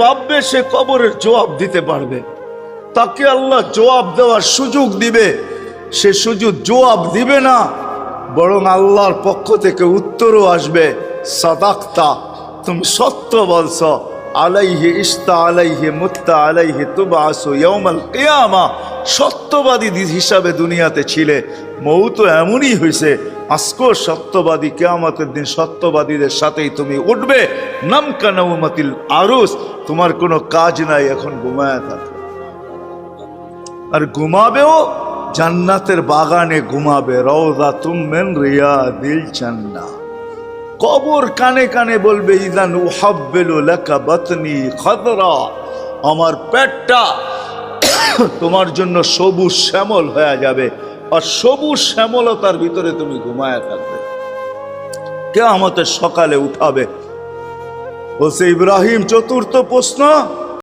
ভাববে সে কবরের জবাব দিতে পারবে, তাকে আল্লাহ জবাব দেওয়ার সুযোগ দিবে, সে সুযোগ জবাব দিবে না, বরং আল্লাহর পক্ষ থেকে উত্তরও আসবে, সাদাক্তা, তুমি সত্য বলছ, আলাইহি ইস্তা আলাইহি মুত্তা আলাইহি তুবআসু ইয়াউমাল কিয়ামা, সত্যবাদী হিসাবে দুনিয়াতে ছিলে, মৌত এমনই হয়েছে, আজকেও সত্যবাদী, কিয়ামতের দিন সত্যবাদীদের সাথেই তুমি উঠবে। নামকা নাউমাতিল আরুস, তোমার কোনো কাজ নাই, এখন ঘুমায় থাকো, আর ঘুমাবেও জান্নাতের বাগানে ঘুমাবে, রওযাতুম মিন রিয়াদিল জান্নাহ। কবর কানে কানে বলবে, ইযান উহাব্বিলু লাকা বাতনি খাদরা, আমার পেটটা তোমার জন্য সবুজ শ্যামল হয়ে যাবে, আর সবুজ শ্যামলতার ভিতরে তুমি ঘুমায় থাকবে। কিয়ামতের সকালে উঠাবে। বলছে ইব্রাহিম, চতুর্থ প্রশ্ন,